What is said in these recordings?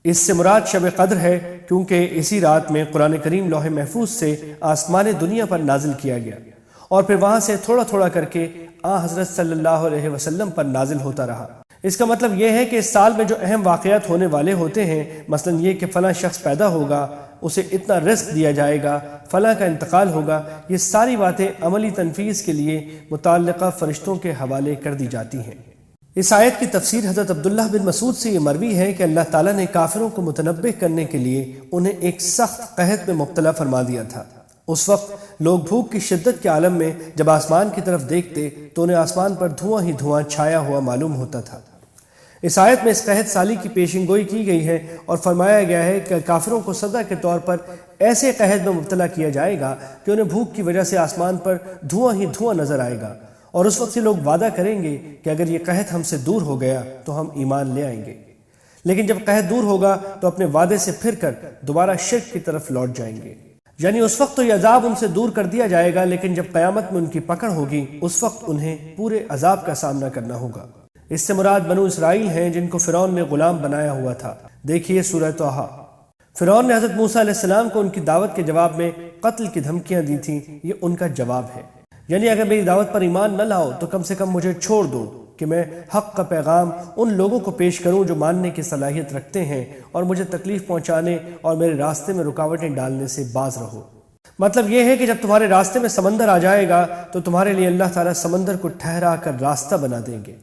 اس سے مراد شب قدر ہے کیونکہ اسی رات میں قرآن کریم لوح محفوظ سے آسمان دنیا پر نازل کیا گیا اور پھر وہاں سے تھوڑا تھوڑا کر کے حضرت صلی اللہ علیہ وسلم پر نازل ہوتا رہا۔ اس کا مطلب یہ ہے کہ اس سال میں جو اہم واقعات ہونے والے ہوتے ہیں، مثلا یہ کہ فلاں شخص پیدا ہوگا، اسے اتنا رزق دیا جائے گا، فلاں کا انتقال ہوگا، یہ ساری باتیں عملی تنفیذ کے لیے متعلقہ فرشتوں کے حوالے کر دی جاتی ہیں۔ اس آیت کی تفسیر حضرت عبداللہ بن مسعود سے یہ مروی ہے کہ اللہ تعالیٰ نے کافروں کو متنبہ کرنے کے لیے انہیں ایک سخت قحط میں مبتلا فرما دیا تھا۔ اس وقت لوگ بھوک کی شدت کے عالم میں جب آسمان کی طرف دیکھتے تو انہیں آسمان پر دھواں ہی دھواں چھایا ہوا معلوم ہوتا تھا۔ اس آیت میں اس قحط سالی کی پیشن گوئی کی گئی ہے اور فرمایا گیا ہے کہ کافروں کو سزا کے طور پر ایسے قحط میں مبتلا کیا جائے گا کہ انہیں بھوک کی وجہ سے آسمان پر دھواں ہی دھواں نظر آئے گا، اور اس وقت سے لوگ وعدہ کریں گے کہ اگر یہ قحط ہم سے دور ہو گیا تو ہم ایمان لے آئیں گے، لیکن جب قحط دور ہوگا تو اپنے وعدے سے پھر کر دوبارہ شرک کی طرف لوٹ جائیں گے۔ یعنی اس وقت تو یہ عذاب ان سے دور کر دیا جائے گا، لیکن جب قیامت میں ان کی پکڑ ہوگی اس وقت انہیں پورے عذاب کا سامنا کرنا ہوگا۔ اس سے مراد بنو اسرائیل ہیں جن کو فرعون نے غلام بنایا ہوا تھا۔ دیکھیے سورہ طٰہٰ۔ فرعون نے حضرت موسیٰ علیہ السلام کو ان کی دعوت کے جواب میں قتل کی دھمکیاں دی تھیں، یہ ان کا جواب ہے۔ یعنی اگر میری دعوت پر ایمان نہ لاؤ تو کم سے کم مجھے چھوڑ دو کہ میں حق کا پیغام ان لوگوں کو پیش کروں جو ماننے کی صلاحیت رکھتے ہیں، اور مجھے تکلیف پہنچانے اور میرے راستے میں رکاوٹیں ڈالنے سے باز رہو۔ مطلب یہ ہے کہ جب تمہارے راستے میں سمندر آ جائے گا تو تمہارے لیے اللہ تعالیٰ سمندر کو ٹھہرا کر راستہ بنا دیں گے۔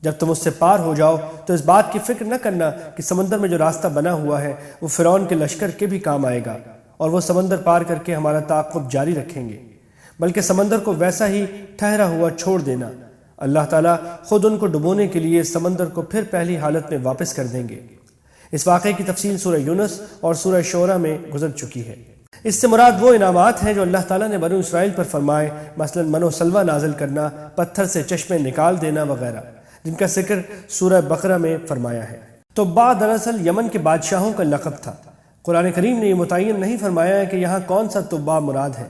جب تم اس سے پار ہو جاؤ تو اس بات کی فکر نہ کرنا کہ سمندر میں جو راستہ بنا ہوا ہے وہ فرعون کے لشکر کے بھی کام آئے گا اور وہ سمندر پار کر کے ہمارا تعاقب جاری رکھیں گے، بلکہ سمندر کو ویسا ہی ٹھہرا ہوا چھوڑ دینا۔ اللہ تعالیٰ خود ان کو ڈبونے کے لیے سمندر کو پھر پہلی حالت میں واپس کر دیں گے۔ اس واقعے کی تفصیل سورہ یونس اور سورہ شعراء میں گزر چکی ہے۔ اس سے مراد وہ انعامات ہیں جو اللہ تعالیٰ نے بنو اسرائیل پر فرمائے، مثلا من و سلوہ نازل کرنا، پتھر سے چشمے نکال دینا وغیرہ، جن کا ذکر سورہ بقرہ میں فرمایا ہے۔ تبع دراصل یمن کے بادشاہوں کا لقب تھا۔ قرآن کریم نے یہ متعین نہیں فرمایا کہ یہاں کون سا تبع مراد ہے۔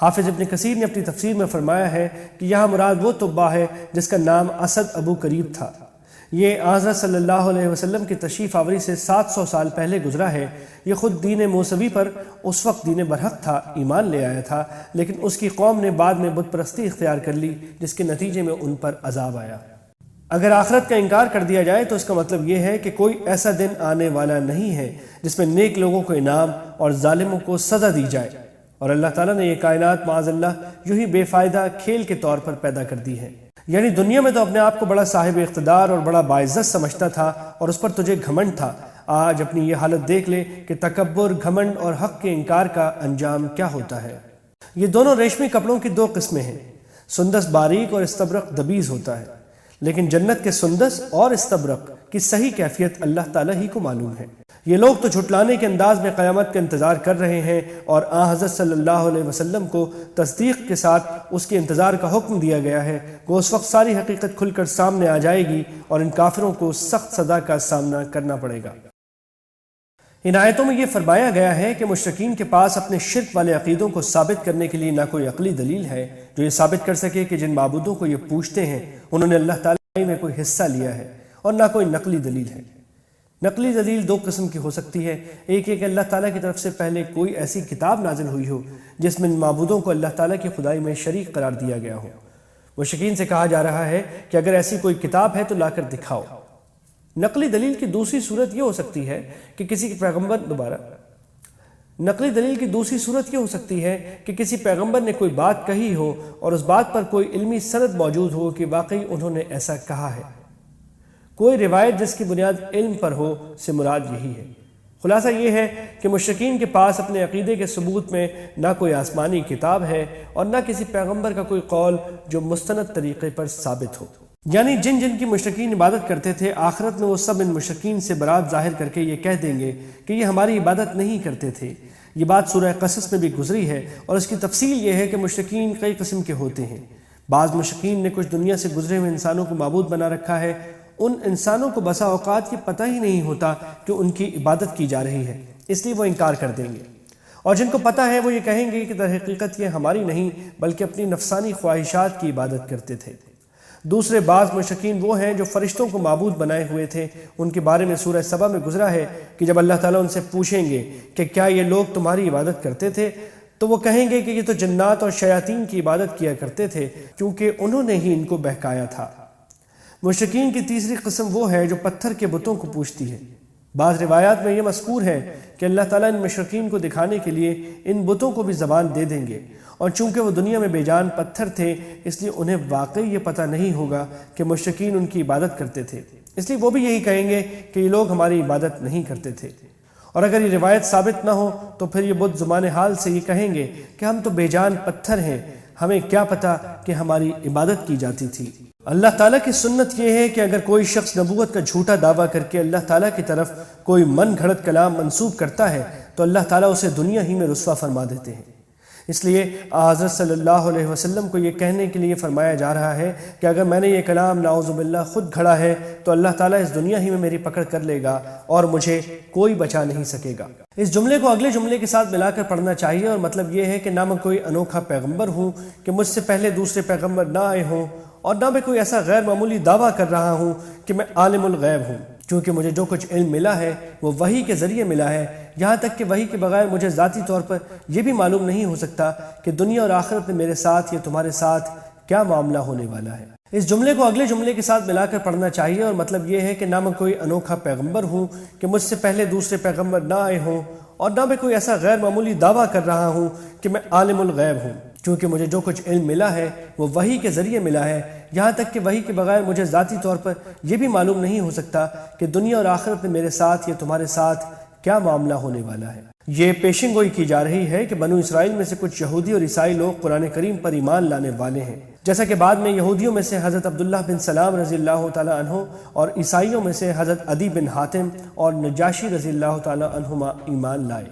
حافظ ابن کثیر نے اپنی تفسیر میں فرمایا ہے کہ یہاں مراد وہ تبع ہے جس کا نام اسد ابو قریب تھا۔ یہ حضرت صلی اللہ علیہ وسلم کی تشریف آوری سے 700 سال پہلے گزرا ہے۔ یہ خود دین موسوی پر اس وقت دین برحق تھا، ایمان لے آیا تھا، لیکن اس کی قوم نے بعد میں بت پرستی اختیار کر لی، جس کے نتیجے میں ان پر عذاب آیا۔ اگر آخرت کا انکار کر دیا جائے تو اس کا مطلب یہ ہے کہ کوئی ایسا دن آنے والا نہیں ہے جس میں نیک لوگوں کو انعام اور ظالموں کو سزا دی جائے، اور اللہ تعالیٰ نے یہ کائنات معاذ اللہ یوں ہی بے فائدہ کھیل کے طور پر پیدا کر دی ہے۔ یعنی دنیا میں تو اپنے آپ کو بڑا صاحب اقتدار اور بڑا باعزت سمجھتا تھا اور اس پر تجھے گھمنڈ تھا۔ آج اپنی یہ حالت دیکھ لے کہ تکبر، گھمنڈ اور حق کے انکار کا انجام کیا ہوتا ہے۔ یہ دونوں ریشمی کپڑوں کی دو قسمیں ہیں، سندس باریک اور استبرق دبیز ہوتا ہے، لیکن جنت کے سندس اور استبرق کی صحیح کیفیت اللہ تعالیٰ ہی کو معلوم ہے۔ یہ لوگ تو جھٹلانے کے انداز میں قیامت کا انتظار کر رہے ہیں، اور حضرت صلی اللہ علیہ وسلم کو تصدیق کے ساتھ اس کے انتظار کا حکم دیا گیا ہے کہ اس وقت ساری حقیقت کھل کر سامنے آ جائے گی اور ان کافروں کو سخت سزا کا سامنا کرنا پڑے گا۔ ان آیتوں میں یہ فرمایا گیا ہے کہ مشرکین کے پاس اپنے شرک والے عقیدوں کو ثابت کرنے کے لیے نہ کوئی عقلی دلیل ہے جو یہ ثابت کر سکے کہ جن معبودوں کو یہ پوچھتے ہیں انہوں نے اللہ تعالیٰ میں کوئی حصہ لیا ہے، اور نہ کوئی نقلی دلیل ہے۔ نقلی دلیل دو قسم کی ہو سکتی ہے، ایک یہ کہ اللہ تعالیٰ کی طرف سے پہلے کوئی ایسی کتاب نازل ہوئی ہو جس میں معبودوں کو اللہ تعالیٰ کی خدائی میں شریک قرار دیا گیا ہو۔ مشرکین سے کہا جا رہا ہے کہ اگر ایسی کوئی کتاب ہے تو لا کر دکھاؤ۔ نقلی دلیل کی دوسری صورت یہ ہو سکتی ہے کہ کسی پیغمبر نے کوئی بات کہی ہو اور اس بات پر کوئی علمی سند موجود ہو کہ واقعی انہوں نے ایسا کہا ہے۔ کوئی روایت جس کی بنیاد علم پر ہو سے مراد یہی ہے۔ خلاصہ یہ ہے کہ مشرکین کے پاس اپنے عقیدے کے ثبوت میں نہ کوئی آسمانی کتاب ہے اور نہ کسی پیغمبر کا کوئی قول جو مستند طریقے پر ثابت ہو۔ یعنی جن جن کی مشرکین عبادت کرتے تھے، آخرت میں وہ سب ان مشرکین سے برات ظاہر کر کے یہ کہہ دیں گے کہ یہ ہماری عبادت نہیں کرتے تھے۔ یہ بات سورہ قصص میں بھی گزری ہے، اور اس کی تفصیل یہ ہے کہ مشرکین کئی قسم کے ہوتے ہیں۔ بعض مشرکین نے کچھ دنیا سے گزرے ہوئے انسانوں کو معبود بنا رکھا ہے۔ ان انسانوں کو بسا اوقات یہ پتہ ہی نہیں ہوتا کہ ان کی عبادت کی جا رہی ہے، اس لیے وہ انکار کر دیں گے، اور جن کو پتہ ہے وہ یہ کہیں گے کہ در حقیقت یہ ہماری نہیں بلکہ اپنی نفسانی خواہشات کی عبادت کرتے تھے۔ دوسرے بعض مشرکین وہ ہیں جو فرشتوں کو معبود بنائے ہوئے تھے۔ ان کے بارے میں سورہ سبا میں گزرا ہے کہ جب اللہ تعالیٰ ان سے پوچھیں گے کہ کیا یہ لوگ تمہاری عبادت کرتے تھے، تو وہ کہیں گے کہ یہ تو جنات اور شیاطین کی عبادت کیا کرتے تھے، کیونکہ انہوں نے ہی ان کو بہکایا تھا۔ مشرکین کی تیسری قسم وہ ہے جو پتھر کے بتوں کو پوجتی ہے۔ بعض روایات میں یہ مذکور ہے کہ اللہ تعالیٰ ان مشرکین کو دکھانے کے لیے ان بتوں کو بھی زبان دے دیں گے، اور چونکہ وہ دنیا میں بے جان پتھر تھے اس لیے انہیں واقعی یہ پتہ نہیں ہوگا کہ مشرکین ان کی عبادت کرتے تھے، اس لیے وہ بھی یہی کہیں گے کہ یہ لوگ ہماری عبادت نہیں کرتے تھے۔ اور اگر یہ روایت ثابت نہ ہو تو پھر یہ بت زبان حال سے یہ کہیں گے کہ ہم تو بے جان پتھر ہیں، ہمیں کیا پتہ کہ ہماری عبادت کی جاتی تھی۔ اللہ تعالیٰ کی سنت یہ ہے کہ اگر کوئی شخص نبوت کا جھوٹا دعویٰ کر کے اللہ تعالیٰ کی طرف کوئی من گھڑت کلام منسوب کرتا ہے تو اللہ تعالیٰ اسے دنیا ہی میں رسوا فرما دیتے ہیں۔ اس لیے حضرت صلی اللہ علیہ وسلم کو یہ کہنے کے لیے فرمایا جا رہا ہے کہ اگر میں نے یہ کلام نعوذ باللہ خود گھڑا ہے تو اللہ تعالیٰ اس دنیا ہی میں میری پکڑ کر لے گا اور مجھے کوئی بچا نہیں سکے گا۔ اس جملے کو اگلے جملے کے ساتھ ملا کر پڑھنا چاہیے، اور مطلب یہ ہے کہ نہ میں کوئی انوکھا پیغمبر ہوں کہ مجھ سے پہلے دوسرے پیغمبر نہ آئے ہوں، اور نہ میں کوئی ایسا غیر معمولی دعویٰ کر رہا ہوں کہ میں عالم الغیب ہوں، کیونکہ مجھے جو کچھ علم ملا ہے وہ وحی کے ذریعے ملا ہے، یہاں تک کہ وحی کے بغیر مجھے ذاتی طور پر یہ بھی معلوم نہیں ہو سکتا کہ دنیا اور آخرت میں میرے ساتھ یا تمہارے ساتھ کیا معاملہ ہونے والا ہے۔ اس جملے کو اگلے جملے کے ساتھ ملا کر پڑھنا چاہیے، اور مطلب یہ ہے کہ نہ میں کوئی انوکھا پیغمبر ہوں کہ مجھ سے پہلے دوسرے پیغمبر نہ آئے ہوں، اور نہ میں کوئی ایسا غیر معمولی دعویٰ کر رہا ہوں کہ میں عالم الغیب ہوں، کیونکہ مجھے جو کچھ علم ملا ہے وہ وحی کے ذریعے ملا ہے، یہاں تک کہ وحی کے بغیر مجھے ذاتی طور پر یہ بھی معلوم نہیں ہو سکتا کہ دنیا اور آخرت میں میرے ساتھ یا تمہارے ساتھ کیا معاملہ ہونے والا ہے۔ یہ پیشن گوئی کی جا رہی ہے کہ بنو اسرائیل میں سے کچھ یہودی اور عیسائی لوگ قرآن کریم پر ایمان لانے والے ہیں، جیسا کہ بعد میں یہودیوں میں سے حضرت عبداللہ بن سلام رضی اللہ تعالیٰ عنہ اور عیسائیوں میں سے حضرت عدی بن حاتم اور نجاشی رضی اللہ تعالیٰ عنہما ایمان لائے،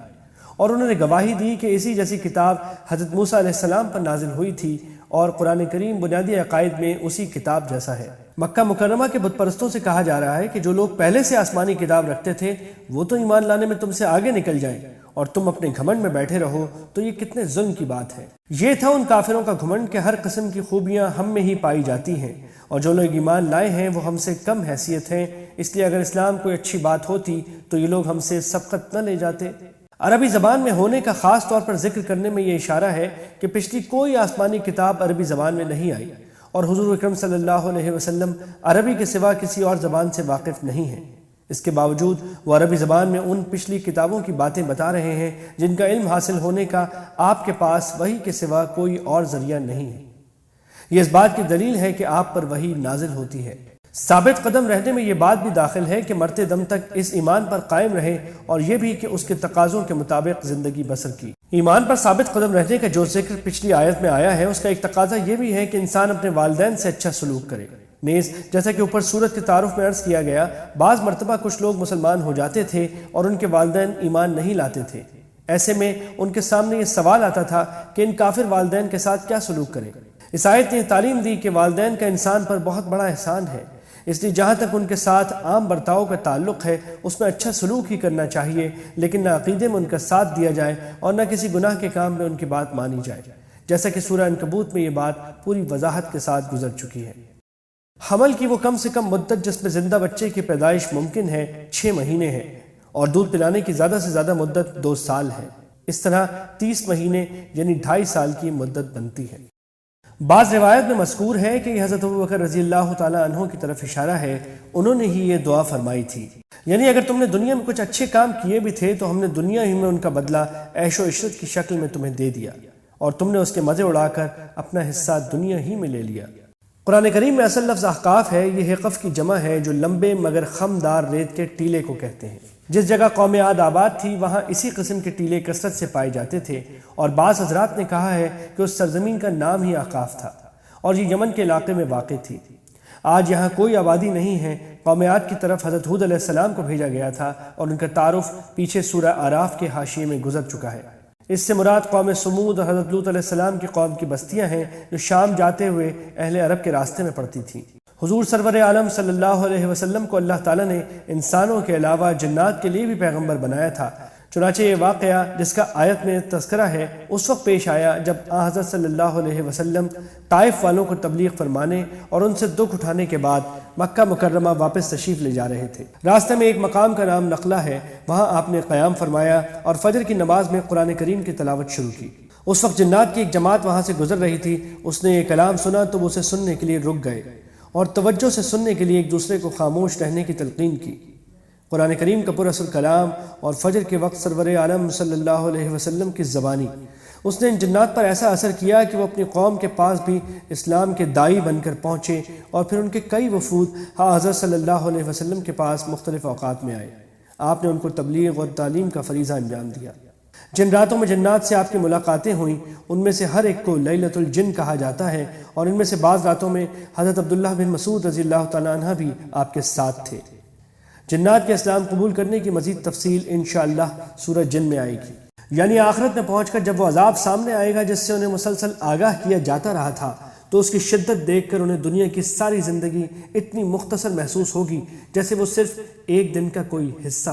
اور انہوں نے گواہی دی کہ اسی جیسی کتاب حضرت موسیٰ علیہ السلام پر نازل ہوئی تھی، اور قرآن کریم بنیادی عقائد میں اسی کتاب جیسا ہے۔ مکہ مکرمہ کے بت پرستوں سے کہا جا رہا ہے کہ جو لوگ پہلے سے آسمانی کتاب رکھتے تھے وہ تو ایمان لانے میں تم سے آگے نکل جائیں، اور تم اپنے گھمنڈ میں بیٹھے رہو، تو یہ کتنے ظلم کی بات ہے۔ یہ تھا ان کافروں کا گھمنڈ کہ ہر قسم کی خوبیاں ہم میں ہی پائی جاتی ہیں، اور جو لوگ ایمان لائے ہیں وہ ہم سے کم حیثیت ہیں، اس لیے اگر اسلام کوئی اچھی بات ہوتی تو یہ لوگ ہم سے سبقت نہ لے جاتے۔ عربی زبان میں ہونے کا خاص طور پر ذکر کرنے میں یہ اشارہ ہے کہ پچھلی کوئی آسمانی کتاب عربی زبان میں نہیں آئی، اور حضور اکرم صلی اللہ علیہ وسلم عربی کے سوا کسی اور زبان سے واقف نہیں ہیں۔ اس کے باوجود وہ عربی زبان میں ان پچھلی کتابوں کی باتیں بتا رہے ہیں جن کا علم حاصل ہونے کا آپ کے پاس وحی کے سوا کوئی اور ذریعہ نہیں ہے۔ یہ اس بات کی دلیل ہے کہ آپ پر وحی نازل ہوتی ہے۔ ثابت قدم رہنے میں یہ بات بھی داخل ہے کہ مرتے دم تک اس ایمان پر قائم رہے، اور یہ بھی کہ اس کے تقاضوں کے مطابق زندگی بسر کی۔ ایمان پر ثابت قدم رہنے کا جو ذکر پچھلی آیت میں آیا ہے اس کا ایک تقاضا یہ بھی ہے کہ انسان اپنے والدین سے اچھا سلوک کرے۔ نیز جیسا کہ اوپر سورت کے تعارف میں عرض کیا گیا، بعض مرتبہ کچھ لوگ مسلمان ہو جاتے تھے اور ان کے والدین ایمان نہیں لاتے تھے، ایسے میں ان کے سامنے یہ سوال آتا تھا کہ ان کافر والدین کے ساتھ کیا سلوک کریں۔ اس آیت نے تعلیم دی کہ والدین کا انسان پر بہت بڑا احسان ہے، اس لیے جہاں تک ان کے ساتھ عام برتاؤ کا تعلق ہے اس میں اچھا سلوک ہی کرنا چاہیے، لیکن نہ عقیدے میں ان کا ساتھ دیا جائے اور نہ کسی گناہ کے کام میں ان کی بات مانی جائے، جیسا کہ سورہ عنکبوت میں یہ بات پوری وضاحت کے ساتھ گزر چکی ہے۔ حمل کی وہ کم سے کم مدت جس میں زندہ بچے کی پیدائش ممکن ہے 6 مہینے ہے، اور دودھ پلانے کی زیادہ سے زیادہ مدت 2 سال ہے۔ اس طرح 30 مہینے یعنی 2.5 سال کی مدت بنتی ہے۔ بعض روایت میں مذکور ہے کہ یہ حضرت ابوبکر رضی اللہ تعالیٰ عنہ کی طرف اشارہ ہے، انہوں نے ہی یہ دعا فرمائی تھی، یعنی اگر تم نے دنیا میں کچھ اچھے کام کیے بھی تھے تو ہم نے دنیا ہی میں ان کا بدلہ عیش و عشرت کی شکل میں تمہیں دے دیا، اور تم نے اس کے مزے اڑا کر اپنا حصہ دنیا ہی میں لے لیا۔ قرآن کریم میں اصل لفظ احقاف ہے، یہ حقف کی جمع ہے جو لمبے مگر خمدار ریت کے ٹیلے کو کہتے ہیں۔ جس جگہ قوم عاد آباد تھی وہاں اسی قسم کے ٹیلے کثرت سے پائے جاتے تھے، اور بعض حضرات نے کہا ہے کہ اس سرزمین کا نام ہی احقاف تھا، اور یہ یمن کے علاقے میں واقع تھی۔ آج یہاں کوئی آبادی نہیں ہے۔ قوم عاد کی طرف حضرت ہود علیہ السلام کو بھیجا گیا تھا، اور ان کا تعارف پیچھے سورہ اعراف کے حاشیے میں گزر چکا ہے۔ اس سے مراد قوم سمود اور حضرت لوط علیہ السلام کی قوم کی بستیاں ہیں جو شام جاتے ہوئے اہل عرب کے راستے میں پڑتی تھیں۔ حضور سرور عالم صلی اللہ علیہ وسلم کو اللہ تعالیٰ نے انسانوں کے علاوہ جنات کے لیے بھی پیغمبر بنایا تھا، چنانچہ یہ واقعہ جس کا آیت میں تذکرہ ہے اس وقت پیش آیا جب حضرت صلی اللہ علیہ وسلم طائف والوں کو تبلیغ فرمانے اور ان سے دکھ اٹھانے کے بعد مکہ مکرمہ واپس تشریف لے جا رہے تھے۔ راستے میں ایک مقام کا نام نخلہ ہے، وہاں آپ نے قیام فرمایا اور فجر کی نماز میں قرآن کریم کی تلاوت شروع کی۔ اس وقت جنات کی ایک جماعت وہاں سے گزر رہی تھی، اس نے یہ کلام سنا تو وہ اسے سننے کے لیے رک گئے اور توجہ سے سننے کے لیے ایک دوسرے کو خاموش رہنے کی تلقین کی۔ قرآن کریم کا پر اصل کلام اور فجر کے وقت سرور عالم صلی اللہ علیہ وسلم کی زبانی اس نے ان جنات پر ایسا اثر کیا کہ وہ اپنی قوم کے پاس بھی اسلام کے داعی بن کر پہنچے اور پھر ان کے کئی وفود حضرت صلی اللہ علیہ وسلم کے پاس مختلف اوقات میں آئے۔ آپ نے ان کو تبلیغ اور تعلیم کا فریضہ انجام دیا۔ جن راتوں میں جنات سے آپ کی ملاقاتیں ہوئیں ان میں سے ہر ایک کو لیلۃ الجن کہا جاتا ہے، اور ان میں سے بعض راتوں میں حضرت عبداللہ بن مسعود رضی اللہ تعالیٰ عنہ بھی آپ کے ساتھ تھے۔ جنات کے اسلام قبول کرنے کی مزید تفصیل انشاءاللہ سورہ جن میں آئے گی، یعنی آخرت میں پہنچ کر جب وہ عذاب سامنے آئے گا جس سے انہیں مسلسل آگاہ کیا جاتا رہا تھا، تو اس کی شدت دیکھ کر انہیں دنیا کی ساری زندگی اتنی مختصر محسوس ہوگی جیسے وہ صرف ایک دن کا کوئی حصہ